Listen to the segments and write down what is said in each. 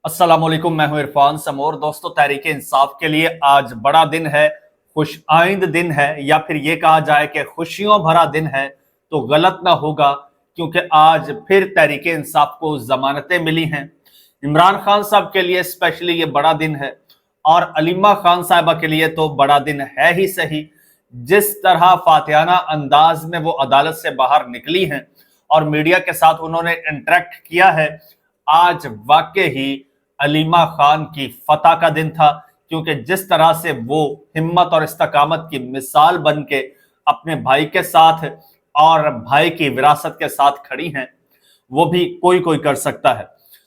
अस्सलाम वालेकुम, मैं हूं इरफान समोर। दोस्तों, तहरीक इंसाफ के लिए आज बड़ा दिन है, खुश आइंद दिन है, या फिर ये कहा जाए कि खुशियों भरा दिन है तो गलत ना होगा, क्योंकि आज फिर तहरीक इंसाफ को जमानतें मिली हैं। इमरान खान साहब के लिए स्पेशली ये बड़ा दिन है, और अलीमा खान साहिबा के लिए तो बड़ा दिन है ही सही। जिस तरह फातिहाना अंदाज में वो अदालत से बाहर निकली हैं और मीडिया के साथ उन्होंने इंटरेक्ट किया है, आज वाकई ही अलीमा खान की फतह का दिन था, क्योंकि जिस तरह से वो हिम्मत और इस्तकामत की मिसाल बन के अपने भाई के साथ और भाई की विरासत के साथ खड़ी हैं, वो भी कोई कोई कर सकता है।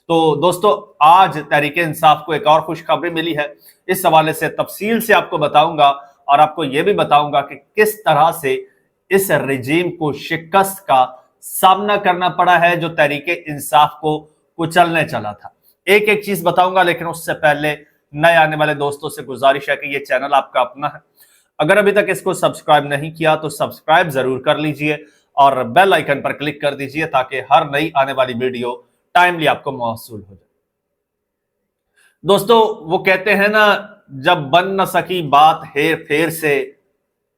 तो दोस्तों, आज तहरीक इंसाफ को एक और खुशखबरी मिली है। इस हवाले से तफसील से आपको बताऊंगा, और आपको यह भी बताऊंगा कि किस तरह से इस रजीम को शिकस्त का सामना करना पड़ा है जो तहरीक इंसाफ को कुचलने चला था। एक एक चीज बताऊंगा, लेकिन उससे पहले नए आने वाले दोस्तों से गुजारिश है कि ये चैनल आपका अपना है। अगर अभी तक इसको सब्सक्राइब नहीं किया तो सब्सक्राइब जरूर कर लीजिए और बेल आइकन पर क्लिक कर दीजिए, ताकि हर नई आने वाली वीडियो टाइमली आपको मौसूल हो जाए। दोस्तों, वो कहते हैं ना, जब बन न सकी बात हेर फेर से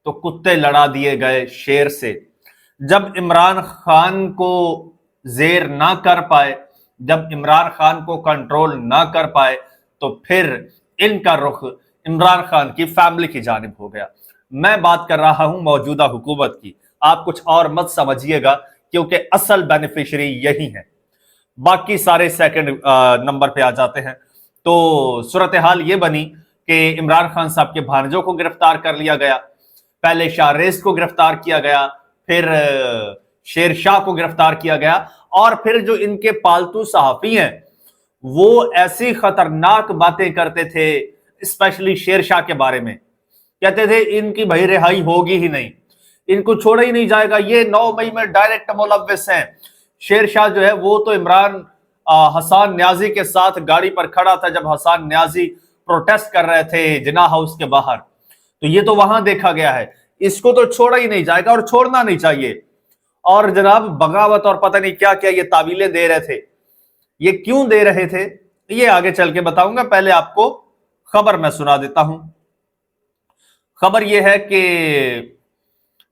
तो कुत्ते लड़ा दिए गए शेर से। जब इमरान खान को जेर ना कर पाए, जब इमरान खान को कंट्रोल ना कर पाए, तो फिर इनका रुख इमरान खान की फैमिली की जानिब हो गया। मैं बात कर रहा हूं मौजूदा हुकूमत की। आप कुछ और मत समझिएगा, क्योंकि असल बेनिफिशियरी यही है, बाकी सारे सेकंड नंबर पे आ जाते हैं। तो सूरत हाल ये बनी कि इमरान खान साहब के भांजों को गिरफ्तार कर लिया गया। पहले शाहरेज को गिरफ्तार किया गया, फिर शेरशाह को गिरफ्तार किया गया, और फिर जो इनके पालतू सहाफी हैं वो ऐसी खतरनाक बातें करते थे, स्पेशली शेरशाह के बारे में। कहते थे इनकी भाई रिहाई होगी ही नहीं, इनको छोड़ा ही नहीं जाएगा, ये 9 मई में डायरेक्ट मुलव्विस हैं। शेरशाह जो है वो तो इमरान हसन न्याजी के साथ गाड़ी पर खड़ा था जब हसन न्याजी प्रोटेस्ट कर रहे थे जिना हाउस के बाहर। तो ये तो वहां देखा गया है, इसको तो छोड़ा ही नहीं जाएगा और छोड़ना नहीं चाहिए। और जनाब, बगावत और पता नहीं क्या क्या ये तावीलें दे रहे थे। ये क्यों दे रहे थे ये आगे चल के बताऊंगा। पहले आपको खबर मैं सुना देता हूं। खबर यह है कि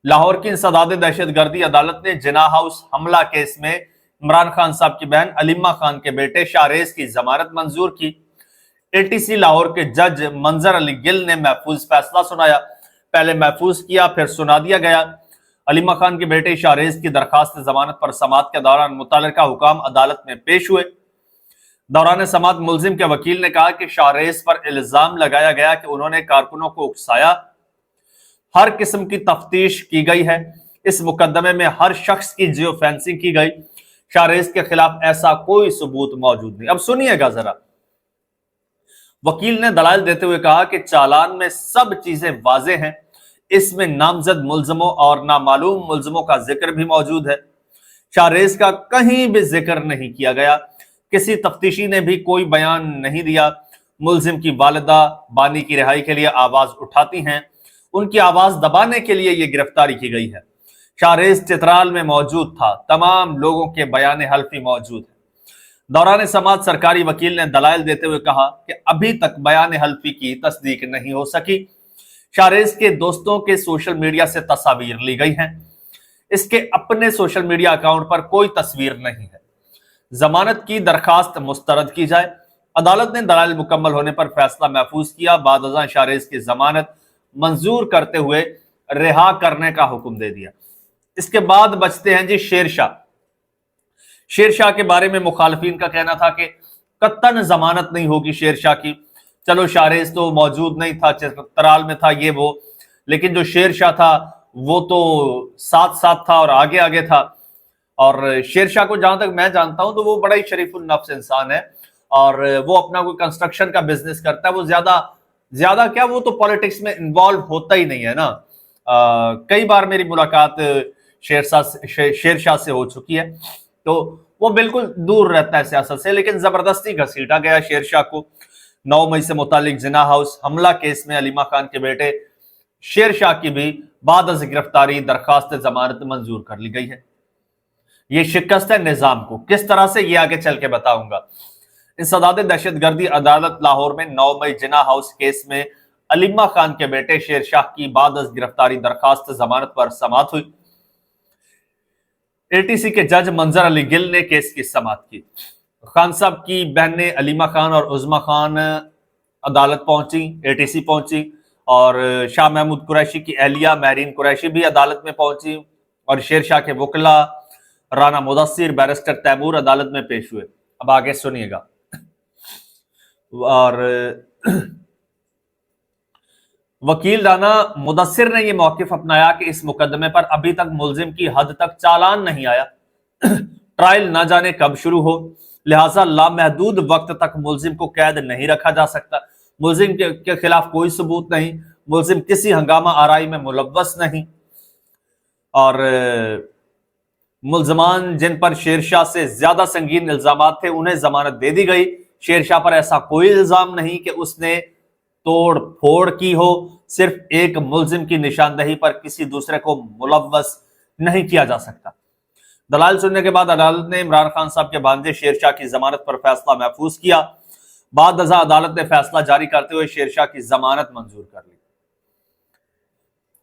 लाहौर की इंसदाद दहशतगर्दी अदालत ने जिना हाउस हमला केस में इमरान खान साहब की बहन अलीमा खान के बेटे शाहरेज की जमानत मंजूर की। एटीसी लाहौर के जज मंजर अली गिल ने महफूज फैसला सुनाया। पहले महफूज किया, फिर सुना दिया गया। अलीमा खान के बेटे शाहरेज की दरखास्त जमानत पर समाअत के दौरान मुतल्लिका हुकाम अदालत में पेश हुए। दौरान समाअत मुलजिम के वकील ने कहा कि शाहरेज पर इल्जाम लगाया गया कि उन्होंने कारकुनों को उकसाया। हर किस्म की तफ्तीश की गई है। इस मुकदमे में हर शख्स की जियो फेंसिंग की गई। शाहरेज के खिलाफ ऐसा कोई सबूत मौजूद नहीं। अब सुनिएगा जरा। वकील ने दलाइल देते हुए कहा कि चालान में सब चीजें वाजे हैं, इसमें नामजद मुल्जमों और नामालूम मुल्जमों का जिक्र भी मौजूद है। शाहरेज का कहीं भी जिक्र नहीं किया गया। किसी तफ्तीशी ने भी कोई बयान नहीं दिया। मुल्जिम की वालिदा बानी की रिहाई के लिए आवाज उठाती हैं, उनकी आवाज दबाने के लिए यह गिरफ्तारी की गई है। शाहरेज चित्राल में मौजूद था, तमाम लोगों के बयान हल्फी मौजूद है। दौरान समाअत सरकारी वकील ने दलाइल देते हुए कहा कि अभी तक बयान हल्फी की तस्दीक नहीं हो सकी। शाहरेज के दोस्तों के सोशल मीडिया से तस्वीर ली गई हैं, इसके अपने सोशल मीडिया अकाउंट पर कोई तस्वीर नहीं है। जमानत की दरखास्त मुस्तरद की जाए। अदालत ने दलाइल मुकम्मल होने पर फैसला महफूज किया। बाद अज़ां शाहरेज की जमानत मंजूर करते हुए रिहा करने का हुक्म दे दिया। इसके बाद बचते हैं जी शेरशाह। शेरशाह के बारे में मुखालफिन का कहना था कि कत्तन जमानत नहीं होगी शेरशाह की। चलो, शाहरेज तो मौजूद नहीं था, चित्राल में था ये वो, लेकिन जो शेरशाह था वो तो साथ साथ था और आगे आगे था। और शेरशाह को जहां तक मैं जानता हूं तो वो बड़ा ही शरीफुल नफ्स इंसान है, और वो अपना कोई कंस्ट्रक्शन का बिजनेस करता है। वो ज्यादा क्या, वो तो पॉलिटिक्स में इन्वॉल्व होता ही नहीं है ना। कई बार मेरी मुलाकात शेरशाह से हो चुकी है, तो वो बिल्कुल दूर रहता है सियासत से, लेकिन जबरदस्ती घसीटा गया शेरशाह को। 9 मई से मुतालिक जिना हाउस हमला केस में अलीमा खान के बेटे शेरशाह की भी बाद अज़ गिरफ्तारी दरखास्त जमानत मंजूर कर ली गई है। ये शिकस्त है निजाम को। किस तरह से, ये आगे चल के बताऊंगा। इंसदाद दहशत गर्दी अदालत लाहौर में 9 मई जिना हाउस केस में अलीमा खान के बेटे शेर शाह की बाद अज गिरफ्तारी दरखास्त जमानत पर समाअत हुई। एटीसी के जज मंजर अली गिल ने केस की समाअत की। खान साहब की बहनें अलीमा खान और उज़मा खान अदालत पहुंची, एटीसी पहुंची, और शाह महमूद कुरैशी की अहलिया महरीन कुरैशी भी अदालत में पहुंची, और शेर शाह के वकला राना मुदस्सिर, बैरिस्टर तैमूर अदालत में पेश हुए। अब आगे सुनिएगा। और वकील राना मुदस्सिर ने यह मौकिफ अपनाया कि इस मुकदमे पर अभी तक मुलजिम की हद तक चालान नहीं आया, ट्रायल न जाने कब शुरू हो, लिहाजा लामहदूद वक्त तक मुलजिम को कैद नहीं रखा जा सकता। मुलजिम के खिलाफ कोई सबूत नहीं, मुलजिम किसी हंगामा आराई में मुलव्वस नहीं, और मुलजमान जिन पर शेरशाह से ज्यादा संगीन इल्जाम थे उन्हें जमानत दे दी गई। शेरशाह पर ऐसा कोई इल्जाम नहीं कि उसने तोड़ फोड़ की हो, सिर्फ एक मुलजिम की निशानदही पर किसी दूसरे को मुलव्वस नहीं किया जा सकता। दलाल सुनने के बाद अदालत ने इमरान खान साहब के भांजे शेरशाह की जमानत पर फैसला महफूज किया। बाद अज़ा अदालत ने फैसला जारी करते हुए शेरशाह की जमानत मंजूर कर ली,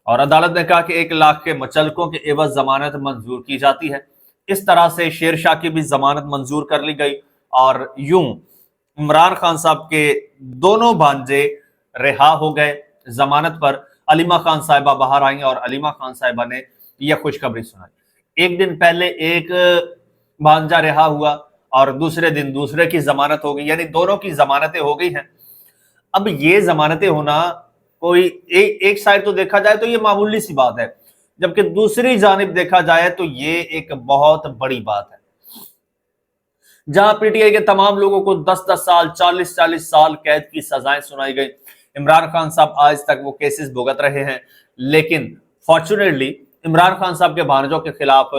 और अदालत ने कहा कि 1 लाख के मुचलकों के एवज जमानत मंजूर की जाती है। इस तरह से शेरशाह की भी जमानत मंजूर कर ली गई, और यूं इमरान खान साहब के दोनों भांजे रिहा हो गए जमानत पर। अलीमा खान साहिबा बाहर आई और अलीमा खान साहिबा ने यह खुशखबरी सुनाई। एक दिन पहले एक भांजा रिहा हुआ और दूसरे दिन दूसरे की जमानत हो गई, यानी दोनों की जमानतें हो गई हैं। अब ये जमानतें होना कोई एक साइड तो देखा जाए तो ये मामूली सी बात है, जबकि दूसरी जानिब देखा जाए तो ये एक बहुत बड़ी बात है। जहां पीटीआई के तमाम लोगों को 10-10 साल 40-40 साल कैद की सजाएं सुनाई गई, इमरान खान साहब आज तक वो केसेस भुगत रहे हैं, लेकिन फॉर्चुनेटली इमरान खान साहब के भांजों के खिलाफ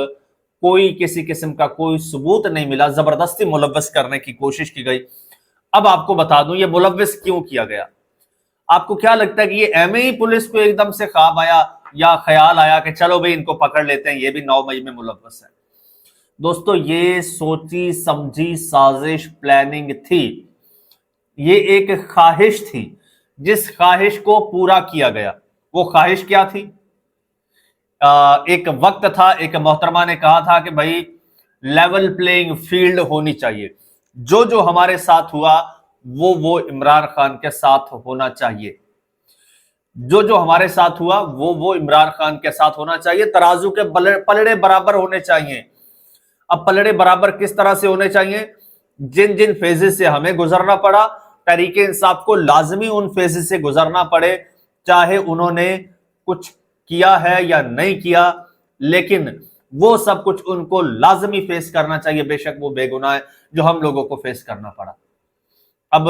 कोई किसी किस्म का कोई सबूत नहीं मिला, जबरदस्ती मुलव्वस करने की कोशिश की गई। अब आपको बता दूं ये मुलव्वस क्यों किया गया। आपको क्या लगता है कि ये एम ही पुलिस को एकदम से ख्वाब आया या ख्याल आया कि चलो भाई इनको पकड़ लेते हैं, ये भी 9 मई में मुलव्वस है? दोस्तों ये सोची समझी साजिश प्लानिंग थी, ये एक ख्वाहिश थी, जिस ख्वाहिश को पूरा किया गया। वो ख्वाहिश क्या थी? एक वक्त था, एक मोहतरमा ने कहा था कि भाई लेवल प्लेइंग फील्ड होनी चाहिए, जो जो हमारे साथ हुआ वो इमरान खान के साथ होना चाहिए, जो जो हमारे साथ हुआ वो इमरान खान के साथ होना चाहिए। तराजू के पलड़े बराबर होने चाहिए। अब पलड़े बराबर किस तरह से होने चाहिए? जिन जिन फेजेस से हमें गुजरना पड़ा, तहरीके इंसाफ को लाजमी उन फेजेस से गुजरना पड़े, चाहे उन्होंने कुछ किया है या नहीं किया, लेकिन वो सब कुछ उनको लाजमी फेस करना चाहिए, बेशक वो बेगुनाह है, जो हम लोगों को फेस करना पड़ा। अब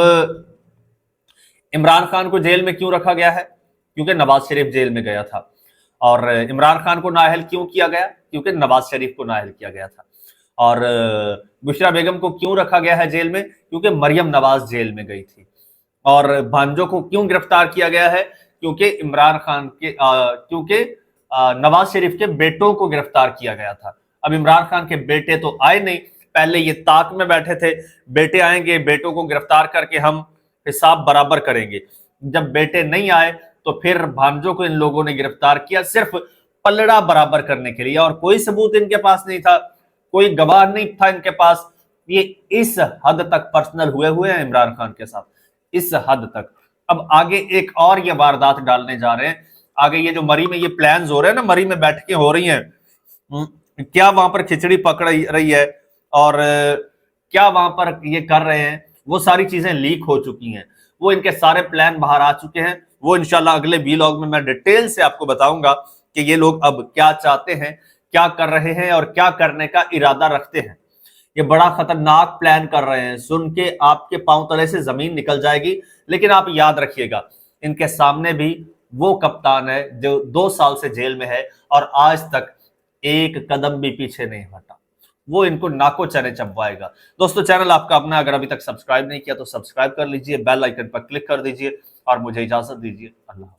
इमरान खान को जेल में क्यों रखा गया है? क्योंकि नवाज शरीफ जेल में गया था। और इमरान खान को नाअहल क्यों किया गया? क्योंकि नवाज शरीफ को नाअहल किया गया था। और बुशरा बेगम को क्यों रखा गया है जेल में? क्योंकि मरियम नवाज जेल में गई थी। और भांजों को क्यों गिरफ्तार किया गया है? क्योंकि इमरान खान के क्योंकि नवाज शरीफ के बेटों को गिरफ्तार किया गया था। अब इमरान खान के बेटे तो आए नहीं, पहले ये ताक में बैठे थे, बेटे आएंगे, बेटों को गिरफ्तार करके हम हिसाब बराबर करेंगे। जब बेटे नहीं आए तो फिर भांजों को इन लोगों ने गिरफ्तार किया सिर्फ पलड़ा बराबर करने के लिए, और कोई सबूत इनके पास नहीं था, कोई गवाह नहीं था इनके पास। ये इस हद तक पर्सनल हुए हैं इमरान खान के साथ, इस हद तक। अब आगे एक और ये वारदात डालने जा रहे हैं। आगे ये जो मरी में ये प्लान्स हो रहे हैं ना, मरी में बैठ के हो रही हैं, क्या वहां पर खिचड़ी पकड़ रही है और क्या वहां पर ये कर रहे हैं, वो सारी चीजें लीक हो चुकी हैं, वो इनके सारे प्लान बाहर आ चुके हैं। वो इंशाल्लाह अगले वीलॉग में मैं डिटेल से आपको बताऊंगा कि ये लोग अब क्या चाहते हैं, क्या कर रहे हैं और क्या करने का इरादा रखते हैं। ये बड़ा खतरनाक प्लान कर रहे हैं, सुन के आपके पांव तले से जमीन निकल जाएगी। लेकिन आप याद रखिएगा, इनके सामने भी वो कप्तान है जो 2 साल से जेल में है और आज तक एक कदम भी पीछे नहीं हटा। वो इनको नाको चने चबवाएगा। दोस्तों चैनल आपका अपना, अगर अभी तक सब्सक्राइब नहीं किया तो सब्सक्राइब कर लीजिए, बेल आइकन पर क्लिक कर दीजिए और मुझे इजाजत दीजिए। अल्लाह।